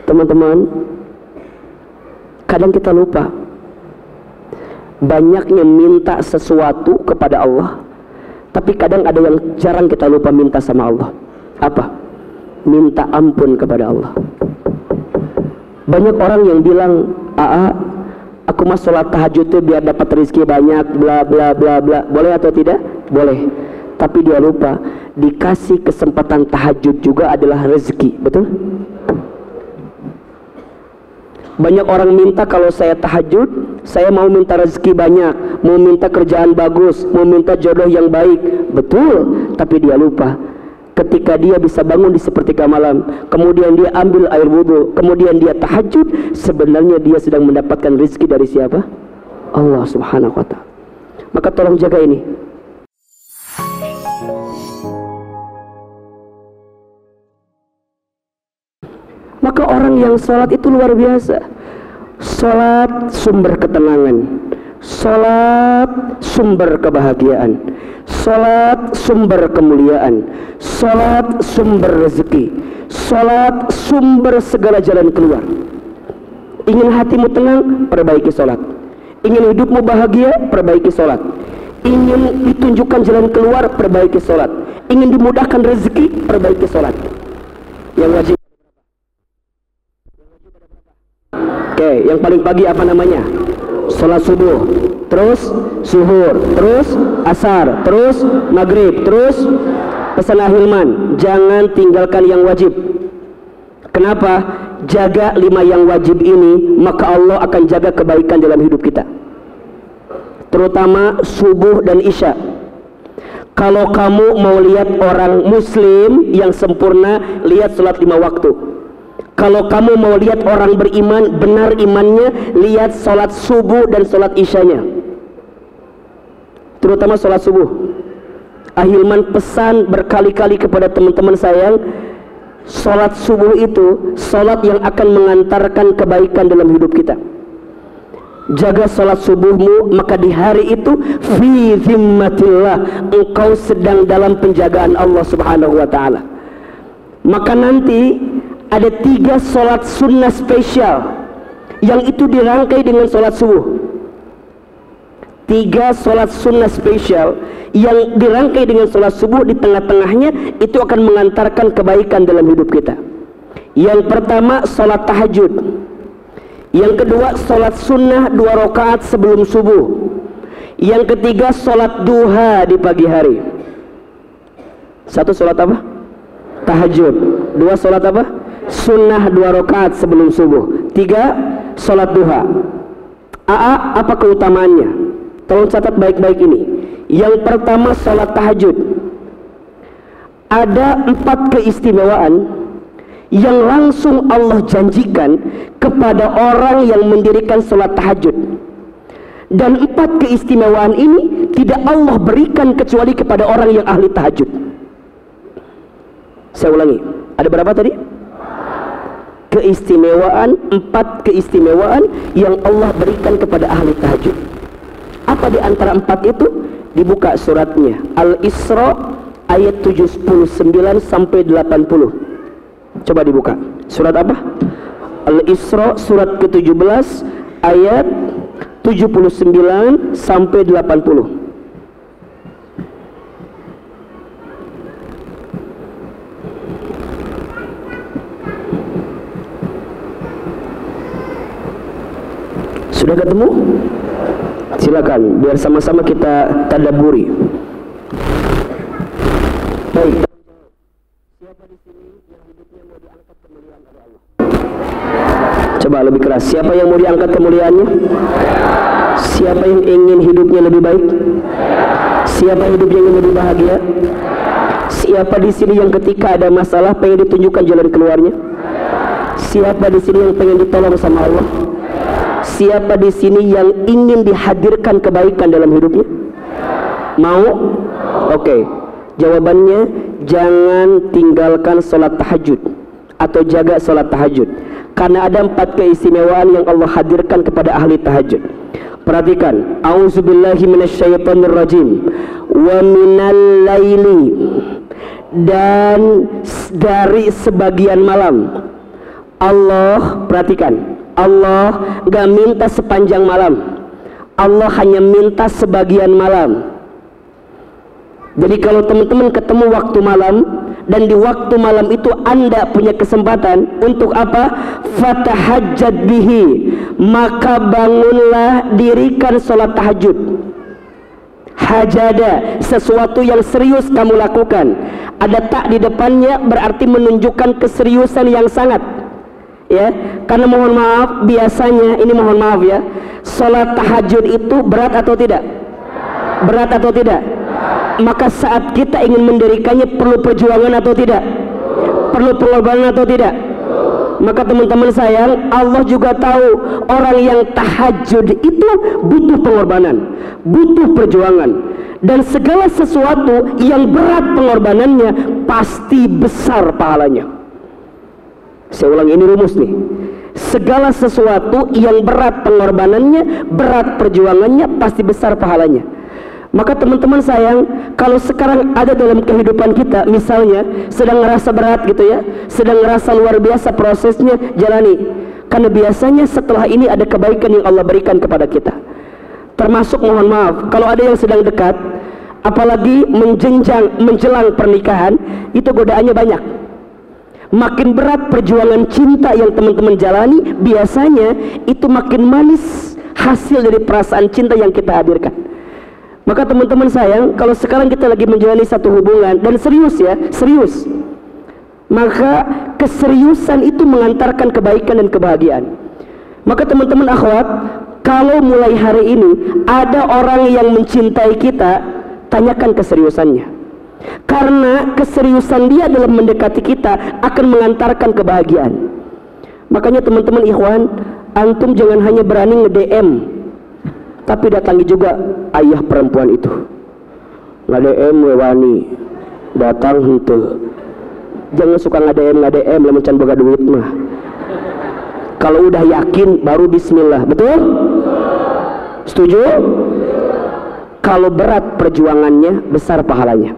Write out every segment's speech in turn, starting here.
Teman-teman, kadang kita lupa banyaknya minta sesuatu kepada Allah, tapi kadang ada yang jarang kita lupa minta sama Allah. Apa? Minta ampun kepada Allah. Banyak orang yang bilang, aku mah sholat tahajud tuh biar dapat rezeki banyak, bla bla bla bla. Boleh atau tidak? Boleh. Tapi dia lupa, dikasih kesempatan tahajud juga adalah rezeki. Betul? Banyak orang minta, kalau saya tahajud, saya mau minta rezeki banyak, mau minta kerjaan bagus, mau minta jodoh yang baik. Betul, tapi dia lupa, ketika dia bisa bangun di sepertiga malam, kemudian dia ambil air wudhu, kemudian dia tahajud, sebenarnya dia sedang mendapatkan rezeki dari siapa? Allah subhanahu wa ta'ala. Maka tolong jaga ini. Maka orang yang sholat itu luar biasa. Sholat sumber ketenangan, sholat sumber kebahagiaan, sholat sumber kemuliaan, sholat sumber rezeki, sholat sumber segala jalan keluar. Ingin hatimu tenang, perbaiki sholat. Ingin hidupmu bahagia, perbaiki sholat. Ingin ditunjukkan jalan keluar, perbaiki sholat. Ingin dimudahkan rezeki, perbaiki sholat. Yang wajib. Oke, yang paling pagi apa namanya? Sholat subuh, terus zuhur, terus asar, terus maghrib, terus pesan ahilman. Jangan tinggalkan yang wajib. Kenapa? Jaga 5 yang wajib ini, maka Allah akan jaga kebaikan dalam hidup kita. Terutama subuh dan isya. Kalau kamu mau lihat orang muslim yang sempurna, lihat sholat 5 waktu. Kalau kamu mau lihat orang beriman, benar imannya, lihat sholat subuh dan sholat isyanya. Terutama sholat subuh. Ahilman pesan berkali-kali kepada teman-teman sayang, sholat subuh itu sholat yang akan mengantarkan kebaikan dalam hidup kita. Jaga sholat subuhmu, maka di hari itu fi zimmatillah, engkau sedang dalam penjagaan Allah subhanahu wa ta'ala. Maka nanti ada 3 sholat sunnah spesial yang itu dirangkai dengan sholat subuh. 3 sholat sunnah spesial yang dirangkai dengan sholat subuh, di tengah-tengahnya itu akan mengantarkan kebaikan dalam hidup kita. Yang pertama sholat tahajud, yang kedua sholat sunnah 2 rakaat sebelum subuh, yang ketiga sholat duha di pagi hari. 1 sholat apa? Tahajud. 2 sholat apa? Sunnah 2 rakaat sebelum subuh. 3 sholat duha. Apa keutamaannya? Tolong catat baik-baik ini. Yang pertama sholat tahajud. Ada 4 keistimewaan yang langsung Allah janjikan kepada orang yang mendirikan sholat tahajud. Dan 4 keistimewaan ini tidak Allah berikan kecuali kepada orang yang ahli tahajud. Saya ulangi, ada berapa tadi? Keistimewaan, 4 keistimewaan yang Allah berikan kepada ahli tahajud. Apa di antara 4 itu? Dibuka suratnya Al-Isra ayat 79 sampai 80. Coba dibuka. Surat apa? Al-Isra surat ke-17 ayat 79 sampai 80. Sudah ketemu? Silakan, biar sama-sama kita tadabburi. Baik. Siapa di sini yang hidupnya mau diangkat kemuliaan oleh Allah? Coba lebih keras. Siapa yang mau diangkat kemuliaannya? Siapa yang ingin hidupnya lebih baik? Siapa hidupnya yang lebih bahagia? Siapa di sini yang ketika ada masalah pengen ditunjukkan jalan keluarnya? Siapa di sini yang pengen ditolong sama Allah? Siapa di sini yang ingin dihadirkan kebaikan dalam hidupnya? Mau? Oke. Jawabannya, jangan tinggalkan sholat tahajud atau jaga sholat tahajud. Karena ada 4 keistimewaan yang Allah hadirkan kepada ahli tahajud. Perhatikan. A'udzubillahi minasyaitonirrajim. Wa minal laili, dan dari sebagian malam. Allah, perhatikan, Allah gak minta sepanjang malam, Allah hanya minta sebagian malam. Jadi kalau teman-teman ketemu waktu malam, dan di waktu malam itu Anda punya kesempatan untuk apa? Fatahajjad bihi, maka bangunlah, dirikan sholat tahajud. Hajada, sesuatu yang serius kamu lakukan. Ada tak di depannya berarti menunjukkan keseriusan yang sangat. Ya, karena mohon maaf, biasanya ini mohon maaf ya, sholat tahajud itu berat atau tidak? Berat atau tidak? Maka saat kita ingin mendirikannya perlu perjuangan atau tidak? Perlu pengorbanan atau tidak? Maka teman-teman sayang, Allah juga tahu orang yang tahajud itu butuh pengorbanan, butuh perjuangan, dan segala sesuatu yang berat pengorbanannya pasti besar pahalanya. Saya ulang, ini rumus nih. Segala sesuatu yang berat pengorbanannya, berat perjuangannya, pasti besar pahalanya. Maka teman-teman sayang, kalau sekarang ada dalam kehidupan kita, misalnya sedang ngerasa berat gitu ya, sedang ngerasa luar biasa prosesnya, jalani. Karena biasanya setelah ini ada kebaikan yang Allah berikan kepada kita. Termasuk mohon maaf, kalau ada yang sedang dekat, apalagi menjelang pernikahan, itu godaannya banyak. Makin berat perjuangan cinta yang teman-teman jalani, biasanya itu makin manis hasil dari perasaan cinta yang kita hadirkan. Maka teman-teman sayang, kalau sekarang kita lagi menjalani satu hubungan, dan serius ya, serius, maka keseriusan itu mengantarkan kebaikan dan kebahagiaan. Maka teman-teman akhwat, kalau mulai hari ini ada orang yang mencintai kita, tanyakan keseriusannya. Karena keseriusan dia dalam mendekati kita akan mengantarkan kebahagiaan. Makanya teman-teman ikhwan, antum jangan hanya berani nge-DM, tapi datangi juga ayah perempuan itu. Nge-DM wewani, datang hente. Jangan suka nge-DM lamun can boga duit mah. Kalau udah yakin baru bismillah, betul? Setuju? Kalau berat perjuangannya, besar pahalanya.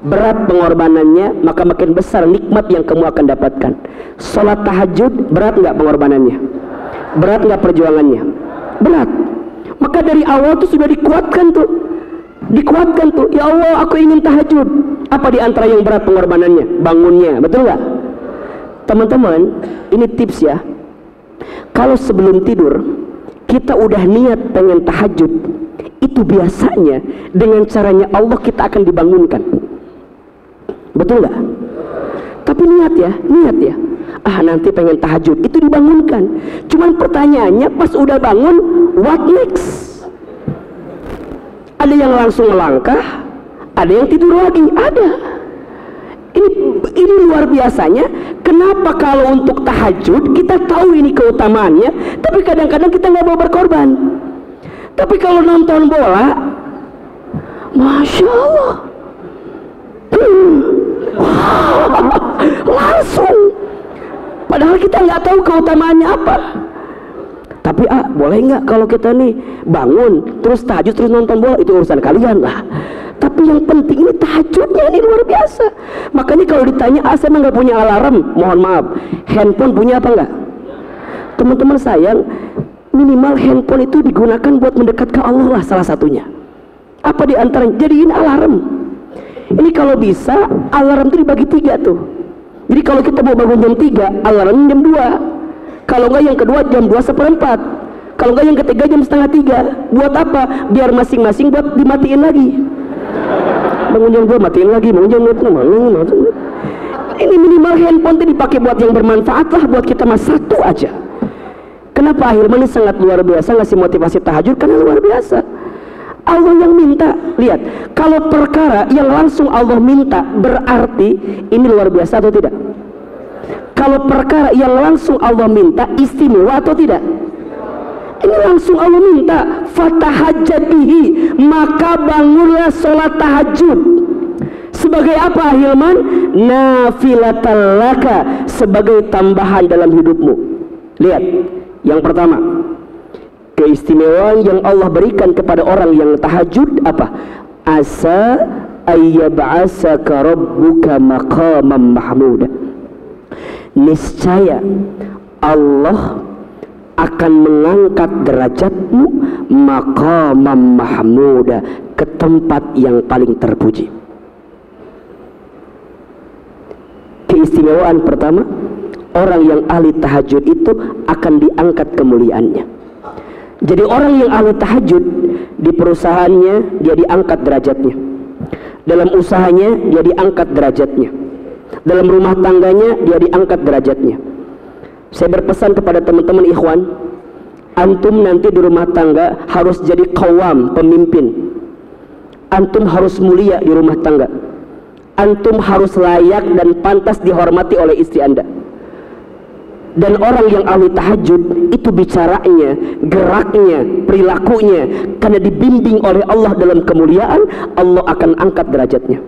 Berat pengorbanannya, maka makin besar nikmat yang kamu akan dapatkan. Sholat tahajud, berat nggak pengorbanannya? Berat nggak perjuangannya? Berat. Maka dari awal tuh sudah dikuatkan tuh, ya Allah aku ingin tahajud. Apa di antara yang berat pengorbanannya? Bangunnya, betul nggak? Teman-teman, ini tips ya. Kalau sebelum tidur kita udah niat pengen tahajud, itu biasanya dengan caranya Allah kita akan dibangunkan. Betul nggak? Tapi niat ya, nanti pengen tahajud, itu dibangunkan. Cuman pertanyaannya pas udah bangun, what next? Ada yang langsung melangkah, ada yang tidur lagi, ada. Ini luar biasanya. Kenapa kalau untuk tahajud kita tahu ini keutamaannya, tapi kadang-kadang kita nggak mau berkorban. Tapi kalau nonton bola, masya Allah, langsung. Padahal kita nggak tahu keutamaannya apa. Tapi boleh nggak kalau kita nih bangun terus tahajud terus nonton bola, itu urusan kalian lah. Tapi yang penting ini tahajudnya ini luar biasa. Makanya kalau ditanya, saya emang nggak punya alarm, mohon maaf, handphone punya apa nggak? Teman-teman sayang, minimal handphone itu digunakan buat mendekat ke Allah lah, salah satunya. Apa di antaranya? Jadiin alarm. Ini kalau bisa alarm itu dibagi 3 tuh. Jadi kalau kita mau bangun jam 3, alarm jam 2. Kalau enggak yang kedua jam 2:1/4. Kalau enggak yang ketiga jam 2:30. Buat apa? Biar masing-masing buat dimatiin lagi. Bangun jam 2 matiin lagi, bangun jam 2 Ini minimal handphone itu dipakai buat yang bermanfaat lah, buat kita mas satu aja. Kenapa Ahilman ini sangat luar biasa ngasih motivasi tahajud? Karena luar biasa. Allah yang minta. Lihat, kalau perkara yang langsung Allah minta berarti ini luar biasa atau tidak? Kalau perkara yang langsung Allah minta istimewa atau tidak? Ini langsung Allah minta, fatahajjad bihi, maka bangunlah sholat tahajud. Sebagai apa Ahilman? Nafilatan laka, sebagai tambahan dalam hidupmu. Lihat, yang pertama, keistimewaan yang Allah berikan kepada orang yang tahajud apa? Asa ayyab'asaka rabbuka maqaman mahmuda. Niscaya Allah akan mengangkat derajatmu maqamam mahmuda, ke tempat yang paling terpuji. Keistimewaan pertama, orang yang ahli tahajud itu akan diangkat kemuliaannya. Jadi orang yang ahli tahajud, di perusahaannya dia diangkat derajatnya, dalam usahanya dia diangkat derajatnya, dalam rumah tangganya dia diangkat derajatnya. Saya berpesan kepada teman-teman ikhwan, antum nanti di rumah tangga harus jadi qawam, pemimpin. Antum harus mulia di rumah tangga. Antum harus layak dan pantas dihormati oleh istri Anda. Dan orang yang ahli tahajud itu bicaranya, geraknya, perilakunya, karena dibimbing oleh Allah dalam kemuliaan, Allah akan angkat derajatnya.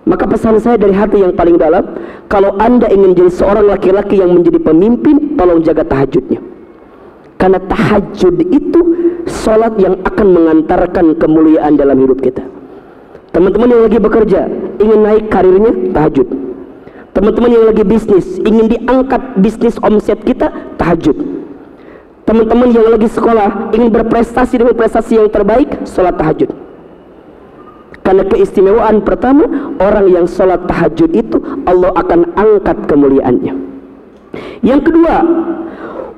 Maka pesan saya dari hati yang paling dalam, kalau Anda ingin jadi seorang laki-laki yang menjadi pemimpin, tolong jaga tahajudnya. Karena tahajud itu sholat yang akan mengantarkan kemuliaan dalam hidup kita. Teman-teman yang lagi bekerja, ingin naik karirnya, tahajud. Teman-teman yang lagi bisnis, ingin diangkat bisnis omset kita, tahajud. Teman-teman yang lagi sekolah, ingin berprestasi dengan prestasi yang terbaik, sholat tahajud. Karena keistimewaan pertama, orang yang sholat tahajud itu Allah akan angkat kemuliaannya. Yang kedua,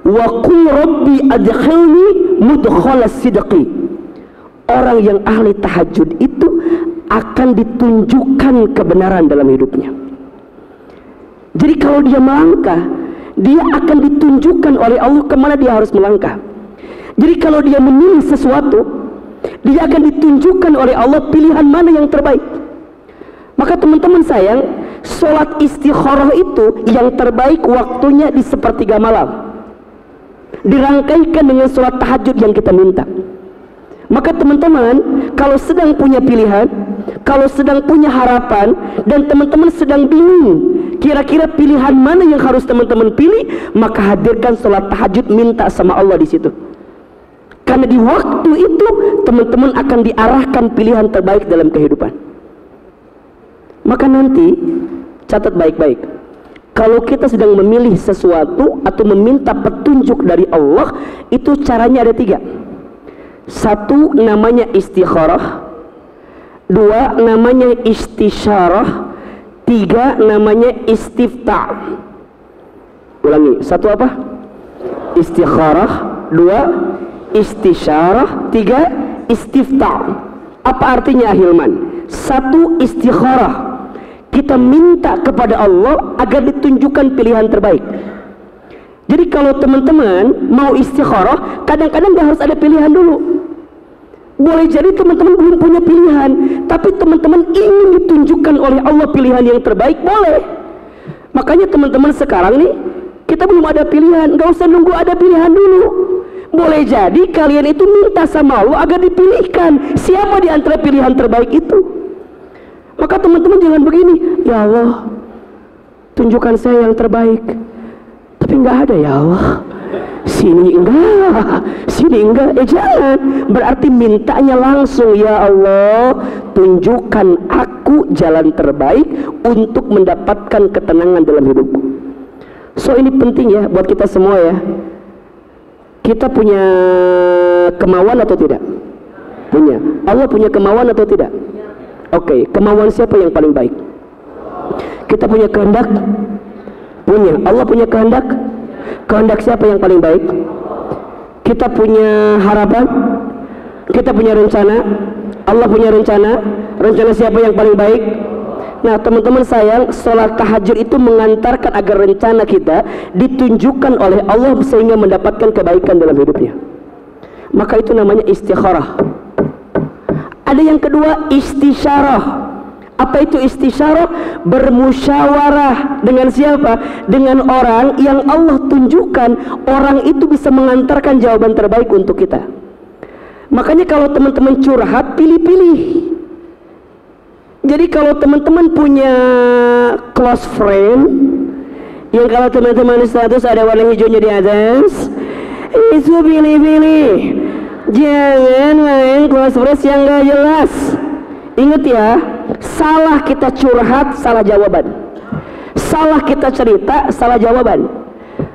wa qul rabbi adkhilni mudkhala sidqi. Orang yang ahli tahajud itu akan ditunjukkan kebenaran dalam hidupnya. Jadi kalau dia melangkah, dia akan ditunjukkan oleh Allah kemana dia harus melangkah. Jadi kalau dia memilih sesuatu, dia akan ditunjukkan oleh Allah pilihan mana yang terbaik. Maka teman-teman sayang, sholat istikharah itu yang terbaik waktunya di sepertiga malam, dirangkaikan dengan sholat tahajud yang kita minta. Maka teman-teman, kalau sedang punya pilihan, kalau sedang punya harapan, dan teman-teman sedang bingung kira-kira pilihan mana yang harus teman-teman pilih, maka hadirkan sholat tahajud, minta sama Allah di situ. Karena di waktu itu teman-teman akan diarahkan pilihan terbaik dalam kehidupan. Maka nanti catat baik-baik, kalau kita sedang memilih sesuatu atau meminta petunjuk dari Allah, itu caranya ada 3. 1 namanya istikharah, 2 namanya istisyarah, 3 namanya istiftah. Ulangi, 1 apa? Istikharah, 2 istisyarah, 3 istiftah. Apa artinya Hilman? 1 istikharah, kita minta kepada Allah agar ditunjukkan pilihan terbaik. Jadi kalau teman-teman mau istikharah, kadang-kadang gak harus ada pilihan dulu. Boleh jadi teman-teman belum punya pilihan, tapi teman-teman ingin ditunjukkan oleh Allah pilihan yang terbaik, boleh. Makanya teman-teman sekarang nih, kita belum ada pilihan, gak usah nunggu ada pilihan dulu. Boleh jadi kalian itu minta sama Allah agar dipilihkan siapa di antara pilihan terbaik itu. Maka teman-teman jangan begini, ya Allah, tunjukkan saya yang terbaik, tapi nggak ada ya Allah. Sini enggak, sini enggak. Jangan. Berarti mintanya langsung, ya Allah, tunjukkan aku jalan terbaik untuk mendapatkan ketenangan dalam hidupku. So ini penting ya buat kita semua ya. Kita punya kemauan atau tidak? Punya. Allah punya kemauan atau tidak? Oke, kemauan siapa yang paling baik? Kita punya kehendak? Punya. Allah punya kehendak? Kehendak siapa yang paling baik? Kita punya harapan? Kita punya rencana? Allah punya rencana? Rencana siapa yang paling baik? Nah teman-teman sayang, sholat tahajud itu mengantarkan agar rencana kita ditunjukkan oleh Allah sehingga mendapatkan kebaikan dalam hidupnya. Maka itu namanya istikharah. Ada yang kedua, istisyarah. Apa itu istisyarah? Bermusyawarah dengan siapa? Dengan orang yang Allah tunjukkan, orang itu bisa mengantarkan jawaban terbaik untuk kita. Makanya kalau teman-teman curhat, pilih-pilih. Jadi kalau teman-teman punya close friend yang kalau teman-teman status ada warna hijaunya di atas, itu pilih-pilih. Jangan main close friend yang gak jelas. Ingat ya, salah kita curhat, salah jawaban. Salah kita cerita, salah jawaban.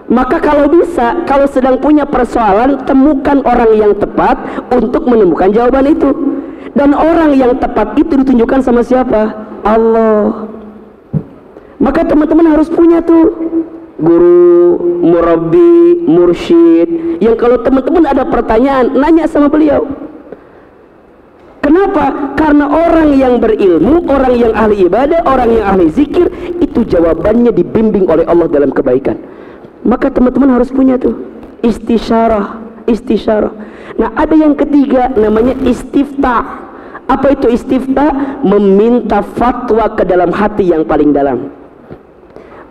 Maka kalau bisa, kalau sedang punya persoalan, temukan orang yang tepat untuk menemukan jawaban itu. Dan orang yang tepat itu ditunjukkan sama siapa? Allah. Maka teman-teman harus punya tuh guru, murabbi, mursyid, yang kalau teman-teman ada pertanyaan, nanya sama beliau. Kenapa? Karena orang yang berilmu, orang yang ahli ibadah, orang yang ahli zikir, itu jawabannya dibimbing oleh Allah dalam kebaikan. Maka teman-teman harus punya tuh istisyarah. Nah, ada yang ketiga namanya istifta. Apa itu istifta? Meminta fatwa ke dalam hati yang paling dalam.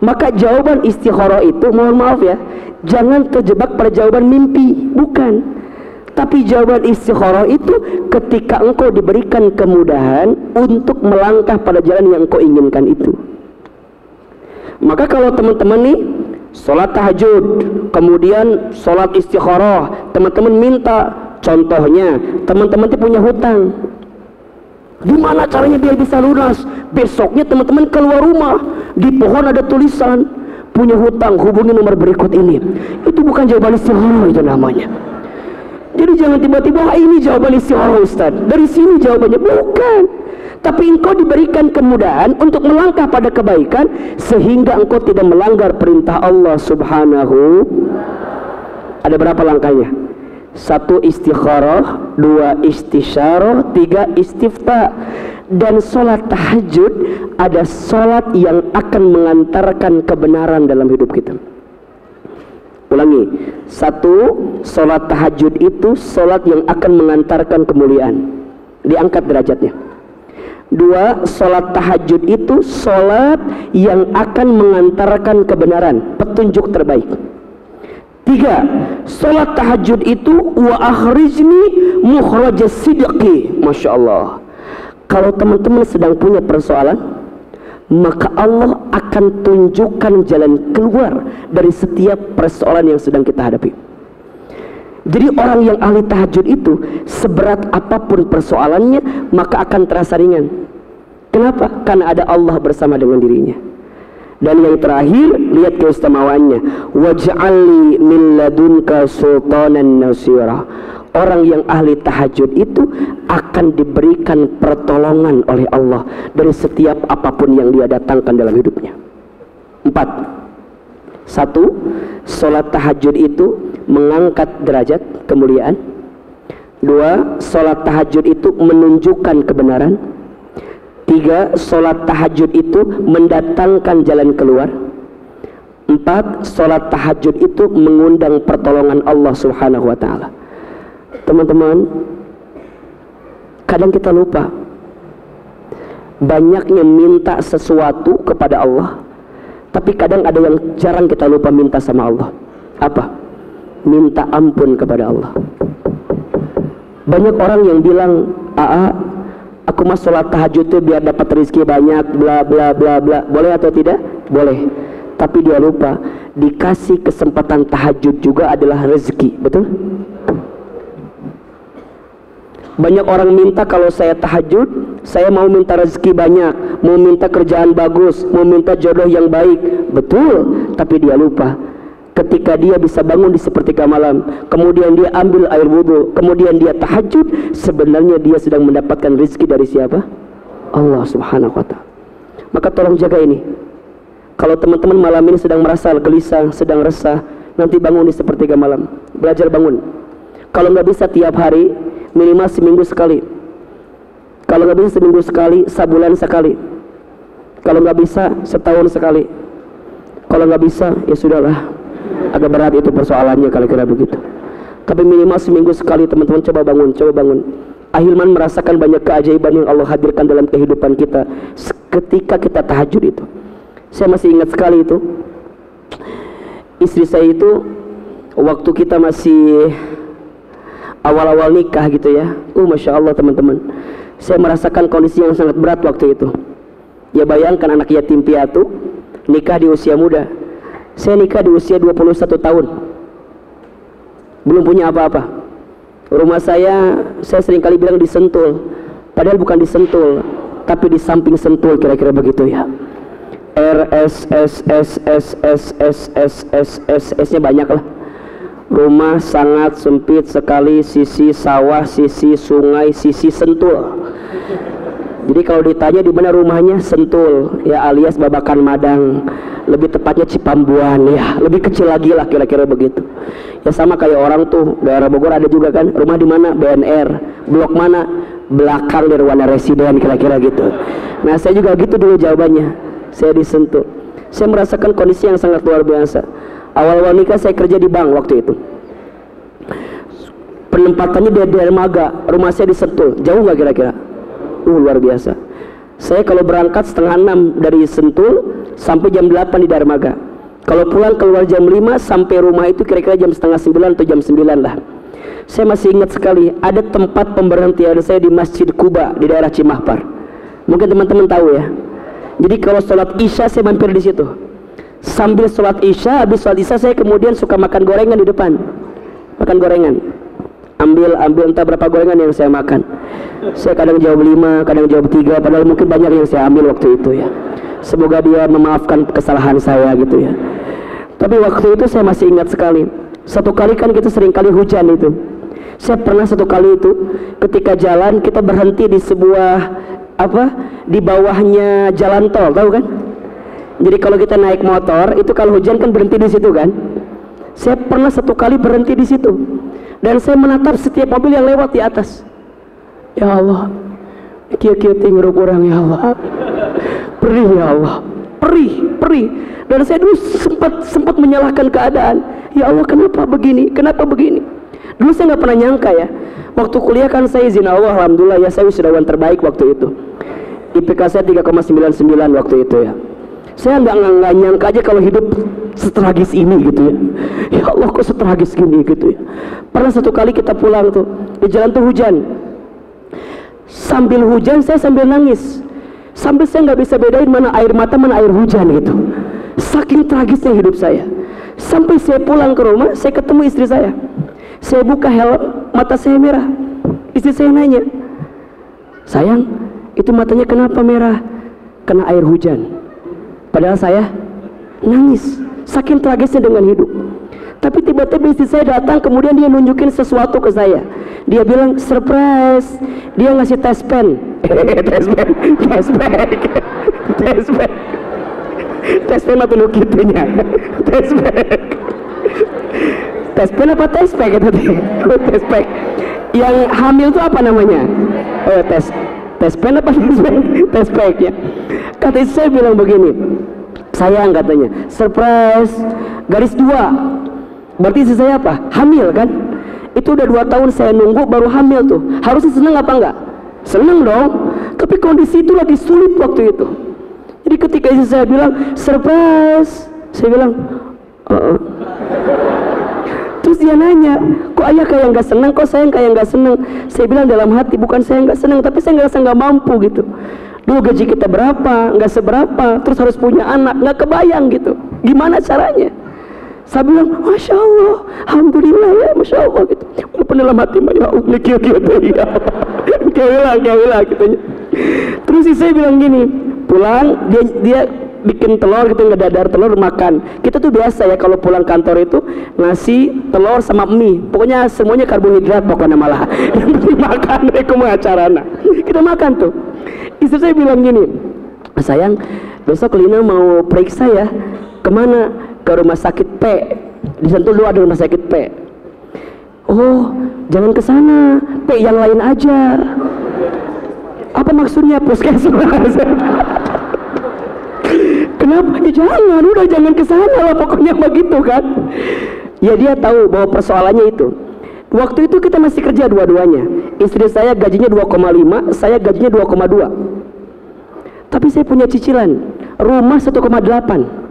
Maka jawaban istikharah itu, mohon maaf ya, jangan terjebak pada jawaban mimpi, bukan. Tapi jawaban istikharah itu ketika engkau diberikan kemudahan untuk melangkah pada jalan yang engkau inginkan itu. Maka kalau teman-teman nih sholat tahajud, kemudian sholat istikharah, teman-teman minta, contohnya teman-teman punya hutang, gimana caranya biar bisa lunas? Besoknya teman-teman keluar rumah, di pohon ada tulisan, punya hutang, hubungi nomor berikut ini. Itu bukan jawaban istikharah, itu namanya. Jadi jangan tiba-tiba ini jawaban istikharah Ustaz, dari sini jawabannya, bukan. Tapi engkau diberikan kemudahan untuk melangkah pada kebaikan sehingga engkau tidak melanggar perintah Allah subhanahu. Ada berapa langkahnya? 1 istikharah, 2 istisyarah, 3 istifta. Dan sholat tahajud ada sholat yang akan mengantarkan kebenaran dalam hidup kita. Ulangi, 1, sholat tahajud itu sholat yang akan mengantarkan kemuliaan, diangkat derajatnya. 2, sholat tahajud itu sholat yang akan mengantarkan kebenaran, petunjuk terbaik. 3, sholat tahajud itu wa akhrijni mukhrajas sidqi. Masya Allah. Kalau teman-teman sedang punya persoalan, maka Allah akan tunjukkan jalan keluar dari setiap persoalan yang sedang kita hadapi. Jadi orang yang ahli tahajud itu, seberat apapun persoalannya, maka akan terasa ringan. Kenapa? Karena ada Allah bersama dengan dirinya. Dan yang terakhir, lihat keistimewaannya, waj'alli min ladunka sultanan nasira. Orang yang ahli tahajud itu akan diberikan pertolongan oleh Allah dari setiap apapun yang dia datangkan dalam hidupnya. 4. 1, sholat tahajud itu mengangkat derajat kemuliaan. 2, sholat tahajud itu menunjukkan kebenaran. 3, sholat tahajud itu mendatangkan jalan keluar. 4, sholat tahajud itu mengundang pertolongan Allah subhanahu wa ta'ala. Teman-teman, kadang kita lupa, banyaknya minta sesuatu kepada Allah, tapi kadang ada yang jarang kita lupa minta sama Allah. Apa? Minta ampun kepada Allah. Banyak orang yang bilang, aku mah sholat tahajud itu biar dapat rezeki banyak, bla bla bla bla. Boleh atau tidak? Boleh. Tapi dia lupa, dikasih kesempatan tahajud juga adalah rezeki. Betul? Banyak orang minta, kalau saya tahajud, saya mau minta rezeki banyak, mau minta kerjaan bagus, mau minta jodoh yang baik. Betul, tapi dia lupa, ketika dia bisa bangun di sepertiga malam, kemudian dia ambil air wudhu, kemudian dia tahajud, sebenarnya dia sedang mendapatkan rezeki dari siapa? Allah subhanahu wa ta'ala. Maka tolong jaga ini. Kalau teman-teman malam ini sedang merasa gelisah, sedang resah, nanti bangun di sepertiga malam, belajar bangun. Kalau nggak bisa tiap hari, minimal seminggu sekali. Kalau nggak bisa seminggu sekali, sebulan sekali. Kalau nggak bisa, setahun sekali. Kalau nggak bisa, ya sudahlah, agak berat itu persoalannya kalau kira begitu. Tapi minimal seminggu sekali teman-teman coba bangun, coba bangun. Ahilman merasakan banyak keajaiban yang Allah hadirkan dalam kehidupan kita ketika kita tahajud itu. Saya masih ingat sekali itu, istri saya itu waktu kita masih awal-awal nikah gitu ya, Masya Allah teman-teman, saya merasakan kondisi yang sangat berat waktu itu. Ya bayangkan anak yatim piatu, nikah di usia muda. Saya nikah di usia 21 tahun, belum punya apa-apa. Rumah saya seringkali bilang di Sentul, padahal bukan di Sentul, tapi di samping Sentul, kira-kira begitu ya. S-nya banyak lah. Rumah sangat sempit sekali, sisi sawah, sisi sungai, sisi Sentul. Jadi kalau ditanya di mana rumahnya, Sentul, ya alias Babakan Madang, lebih tepatnya Cipambuan, ya lebih kecil lagi lah kira-kira begitu. Ya sama kayak orang tuh daerah Bogor ada juga kan, rumah di mana, BNR, blok mana, belakang Nirwana Residen, kira-kira gitu. Nah saya juga gitu dulu jawabannya, saya di Sentul. Saya merasakan kondisi yang sangat luar biasa. Awal-awal nikah saya kerja di bank waktu itu. Penempatannya di dermaga, rumah saya di Sentul. Jauh nggak kira-kira? Luar biasa. Saya kalau berangkat 5:30 dari Sentul sampai jam 8 di dermaga. Kalau pulang keluar jam 5 sampai rumah itu kira-kira jam 8:30 atau jam 9 lah. Saya masih ingat sekali ada tempat pemberhentian saya di Masjid Kuba di daerah Cimahpar. Mungkin teman-teman tahu ya. Jadi kalau sholat Isya saya mampir di situ. Sambil sholat Isya, habis sholat Isya saya kemudian suka makan gorengan di depan. Makan gorengan. Ambil entah berapa gorengan yang saya makan. Saya kadang jawab 5, kadang jawab 3, padahal mungkin banyak yang saya ambil waktu itu ya. Semoga dia memaafkan kesalahan saya gitu ya. Tapi waktu itu saya masih ingat sekali. Satu kali kan kita sering kali hujan itu. Saya pernah satu kali itu ketika jalan kita berhenti di sebuah di bawahnya jalan tol, tahu kan? Jadi kalau kita naik motor itu kalau hujan kan berhenti di situ kan. Saya pernah satu kali berhenti di situ dan saya menatap setiap mobil yang lewat di atas. Ya Allah, kia-kia tinggal kurang ya Allah. Perih ya Allah, perih. Dan saya dulu sempat menyalahkan keadaan. Ya Allah, kenapa begini? Dulu saya nggak pernah nyangka ya. Waktu kuliah kan saya izin Allah, alhamdulillah ya saya wisudawan terbaik waktu itu. IPK saya 3,99 waktu itu ya. Saya nggak nyangka aja kalau hidup setragis ini gitu ya. Ya Allah, kok setragis gini gitu ya. Pernah satu kali kita pulang tuh di jalan tuh hujan. Sambil hujan saya sambil nangis. Sambil saya nggak bisa bedain mana air mata mana air hujan gitu. Saking tragisnya hidup saya. Sampai saya pulang ke rumah, saya ketemu istri saya. Saya buka helm, mata saya merah. Istri saya nanya, sayang, itu matanya kenapa merah? Kena air hujan. Padahal saya nangis, saking tragisnya dengan hidup. Tapi tiba-tiba istri saya datang, kemudian dia nunjukin sesuatu ke saya. Dia bilang surprise, dia ngasih tes pen. Tes pen apa nukitunya? Tes pen apa tes pack itu? Tes pack. Yang hamil itu apa namanya? Oh, tes pen apa tes pack ya? Kata istri saya bilang begini, sayang katanya, surprise, garis 2. Berarti istri saya apa? Hamil kan? Itu udah 2 tahun saya nunggu baru hamil tuh. Harusnya seneng apa enggak? Seneng dong. Tapi kondisi itu lagi sulit waktu itu. Jadi ketika istri saya bilang surprise, saya bilang terus dia nanya, kok ayah kayak nggak seneng, kok saya kayak nggak seneng? Saya bilang dalam hati, bukan saya nggak seneng, tapi saya ngerasa nggak mampu gitu. Dulu gaji kita berapa, nggak seberapa, terus harus punya anak, nggak kebayang gitu. Gimana caranya? Saya bilang, masya Allah, alhamdulillah ya, masya Allah gitu. Walaupun dalam hati, ya Allah, kira-kira gitu. Terus saya bilang gini, pulang dia bikin telur gitu, ngedadar telur makan. Kita tuh biasa ya kalau pulang kantor itu nasi, telur sama mie. Pokoknya semuanya karbohidrat pokoknya malah. Yang penting makan, aku mau acarana. Kita makan tuh. Istri saya bilang gini, sayang, besok Lina mau periksa ya. Kemana? Ke rumah sakit P. Di Sentul dulu ada rumah sakit P. Oh, jangan ke sana. P yang lain aja. Apa maksudnya puskesmas? Kenapa? Ya jangan, udah jangan ke sana lah pokoknya begitu kan. Ya dia tahu bahwa persoalannya itu. Waktu itu kita masih kerja dua-duanya. Istri saya gajinya 2,5, saya gajinya 2,2. Tapi saya punya cicilan rumah 1,8.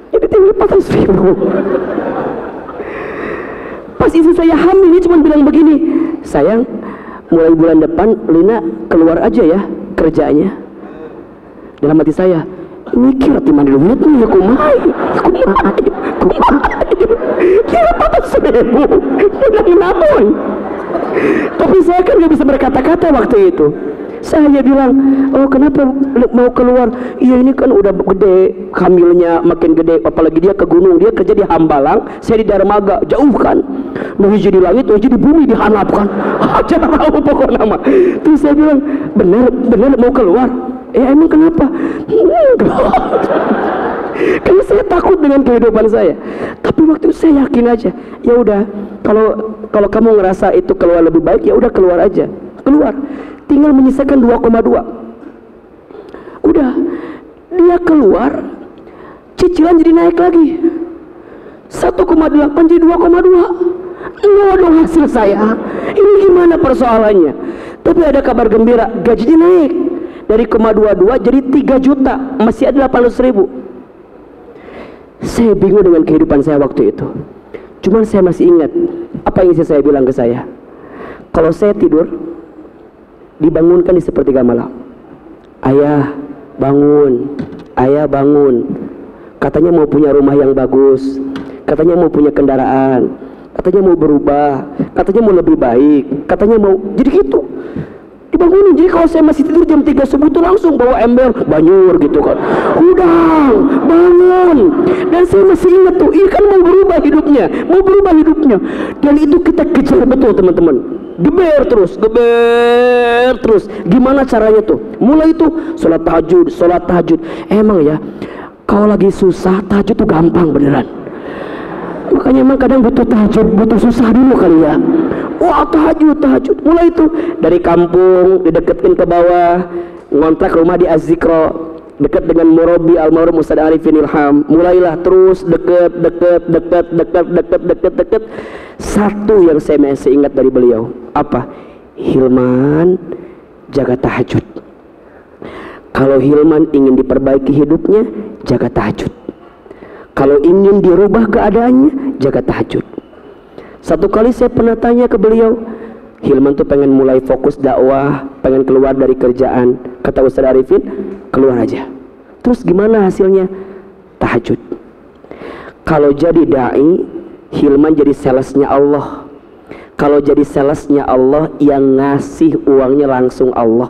Jadi tinggal 400.000. Pas istri saya hamil dia cuma bilang begini, sayang, mulai bulan depan Lina keluar aja ya kerjanya. Dalam hati saya mikir di mana duitnya, kumai kira 400.000 udah nabung. Tapi saya kan gak bisa berkata-kata waktu itu. Saya bilang, oh kenapa mau keluar? Iya ini kan udah gede, hamilnya makin gede, apalagi dia ke gunung, dia kerja di Hambalang, saya di Darmaga, jauh kan. Nuhiji di langit, nuhiji di bumi, dihanapkan. Aja tahu pokok nama. Terus saya bilang, bener mau keluar? Emang kenapa? Karena saya takut dengan kehidupan saya. Tapi waktu itu saya yakin aja, ya udah, kalau kamu ngerasa itu keluar lebih baik, ya udah keluar aja. Keluar, tinggal menyisakan 2,2. Udah, dia keluar, cicilan jadi naik lagi 1,8 jadi 2,2. Nol dong hasil saya. Ini gimana persoalannya? Tapi ada kabar gembira, gajinya naik dari 0,22 jadi 3 juta, masih ada 800.000. Saya bingung dengan kehidupan saya waktu itu. Cuman saya masih ingat apa yang saya bilang ke saya. Kalau saya tidur, dibangunkan di sepertiga malam. Ayah bangun, ayah bangun. Katanya mau punya rumah yang bagus, katanya mau punya kendaraan, katanya mau berubah, katanya mau lebih baik, katanya mau jadi gitu. Dibangunin. Jadi kalau saya masih tidur jam 3 subuh tuh langsung bawa ember banyur gitu kan, udang bangun. Dan saya masih ingat tuh, ini kan mau berubah hidupnya, dan itu kita kejar betul teman-teman. Geber terus. Gimana caranya tuh? Mulai itu sholat tahajud. Emang ya, kalau lagi susah tahajud tuh gampang beneran. Makanya emang kadang butuh tahajud, butuh susah dulu kali ya. Wah, tahajud. Mulai itu dari kampung dideketin ke bawah, ngontrak rumah di Az-Zikro, dekat dengan Murabi almarhum Ustaz Arifin Ilham. Mulailah terus deket. Satu yang saya masih ingat dari beliau, apa? Hilman, jaga tahajud. Kalau Hilman ingin diperbaiki hidupnya, jaga tahajud. Kalau ingin dirubah keadaannya, jaga tahajud. Satu kali saya pernah tanya ke beliau, Hilman tuh pengen mulai fokus dakwah, pengen keluar dari kerjaan. Kata Ustaz Arifin, keluar aja. Terus gimana hasilnya? Tahajud. Kalau jadi da'i, Hilman jadi salesnya Allah. Kalau jadi salesnya Allah, yang ngasih uangnya langsung Allah.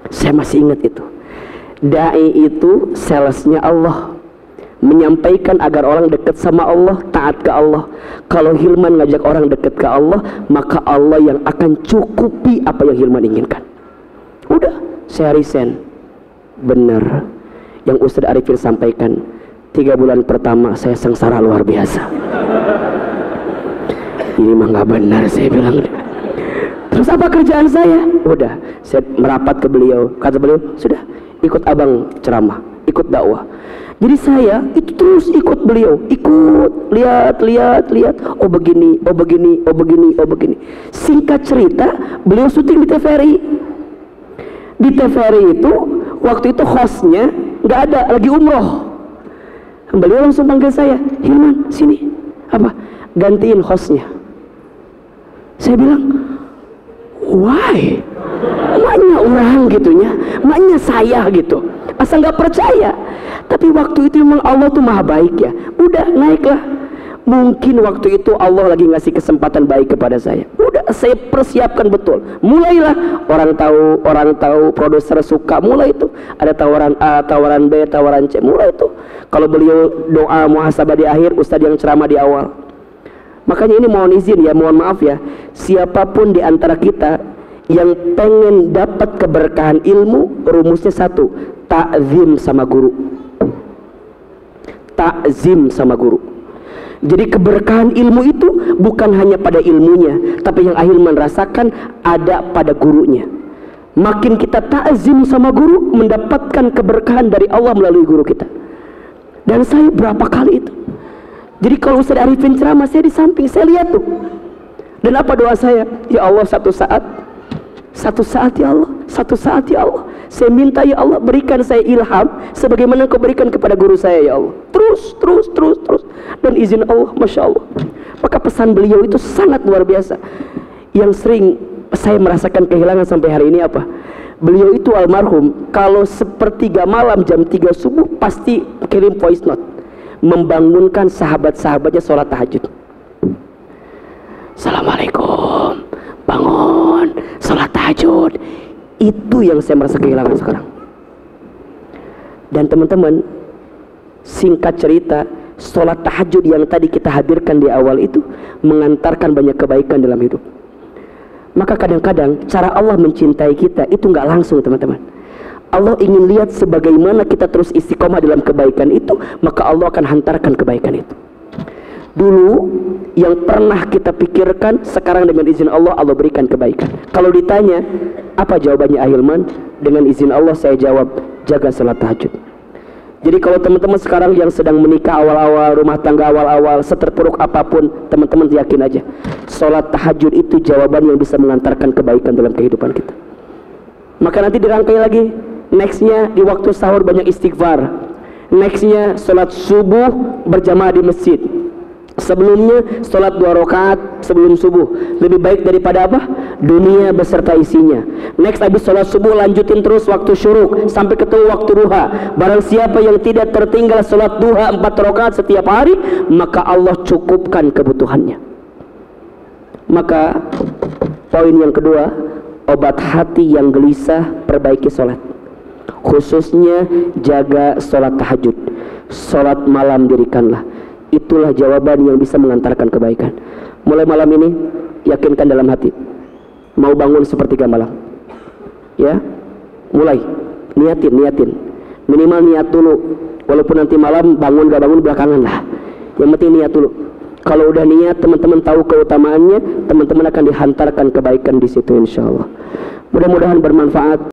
Saya masih ingat itu. Da'i itu salesnya Allah, menyampaikan agar orang dekat sama Allah, taat ke Allah. Kalau Hilman ngajak orang dekat ke Allah, maka Allah yang akan cukupi apa yang Hilman inginkan. Udah, saya resign. Benar yang Ustaz Arifin sampaikan, 3 bulan pertama saya sengsara luar biasa. Ini mah gak benar, saya bilang. Terus apa kerjaan saya? Udah, saya merapat ke beliau. Kata beliau, sudah, ikut abang ceramah, ikut dakwah. Jadi saya itu terus ikut beliau, lihat. Oh begini. Singkat cerita, beliau syuting di TVRI. Di TVRI itu waktu itu hostnya nggak ada, lagi umroh. Beliau langsung panggil saya, Hilman sini, apa? Gantiin hostnya. Saya bilang, why? Maknya orang gitunya, maknya saya gitu. Asal nggak percaya. Tapi waktu itu memang Allah tuh maha baik ya. Udah, naiklah. Mungkin waktu itu Allah lagi ngasih kesempatan baik kepada saya. Udah, saya persiapkan betul. Mulailah, orang tahu, produser suka. Mulai itu ada tawaran A, tawaran B, tawaran C. Mulai itu. Kalau beliau doa muhasabah di akhir, Ustadz yang ceramah di awal. Makanya ini mohon izin ya, mohon maaf ya, siapapun di antara kita yang pengen dapat keberkahan ilmu, rumusnya satu, ta'zim sama guru. Ta'zim sama guru. Jadi keberkahan ilmu itu bukan hanya pada ilmunya, tapi yang Hilman rasakan ada pada gurunya. Makin kita ta'zim sama guru, mendapatkan keberkahan dari Allah melalui guru kita. Dan saya berapa kali itu. Jadi kalau Ustaz Arifin ceramah, saya di samping, saya lihat tuh. Dan apa doa saya? Ya Allah, satu saat ya Allah, satu saat ya Allah, saya minta ya Allah, berikan saya ilham sebagaimana Kau berikan kepada guru saya ya Allah. Terus. Dan izin Allah, Masya Allah. Maka pesan beliau itu sangat luar biasa. Yang sering saya merasakan kehilangan sampai hari ini apa? Beliau itu almarhum, kalau sepertiga malam jam 3 subuh pasti kirim voice note, membangunkan sahabat-sahabatnya sholat tahajud. Assalamualaikum, bangun, sholat tahajud. tahajud. Itu yang saya merasa kehilangan sekarang. Dan teman-teman, singkat cerita, sholat tahajud yang tadi kita hadirkan di awal itu mengantarkan banyak kebaikan dalam hidup. Maka kadang-kadang cara Allah mencintai kita itu nggak langsung, teman-teman. Allah ingin lihat sebagaimana kita terus istiqomah dalam kebaikan itu, maka Allah akan hantarkan kebaikan itu. Dulu yang pernah kita pikirkan, sekarang dengan izin Allah, Allah berikan kebaikan. Kalau ditanya apa jawabannya Ahilman, dengan izin Allah saya jawab, jaga salat tahajud. Jadi kalau teman-teman sekarang yang sedang menikah awal-awal, rumah tangga awal-awal, seterpuruk apapun, teman-teman yakin aja, salat tahajud itu jawaban yang bisa mengantarkan kebaikan dalam kehidupan kita. Maka nanti dirangkai lagi, nextnya di waktu sahur banyak istighfar, nextnya salat subuh berjamaah di masjid, sebelumnya sholat 2 rakaat sebelum subuh, lebih baik daripada apa? Dunia beserta isinya. Next habis sholat subuh lanjutin terus waktu syuruk sampai ketemu waktu duha. Barang siapa yang tidak tertinggal sholat duha 4 rakaat setiap hari, maka Allah cukupkan kebutuhannya. Maka poin yang kedua, obat hati yang gelisah, perbaiki sholat. Khususnya jaga sholat tahajud, sholat malam dirikanlah. Itulah jawaban yang bisa mengantarkan kebaikan. Mulai malam ini yakinkan dalam hati, mau bangun sepertiga malam, ya, mulai niatin, minimal niat dulu. Walaupun nanti malam bangun gak bangun belakangan lah, yang penting niat dulu. Kalau udah niat, teman-teman tahu keutamaannya, teman-teman akan dihantarkan kebaikan di situ, insya Allah. Mudah-mudahan bermanfaat.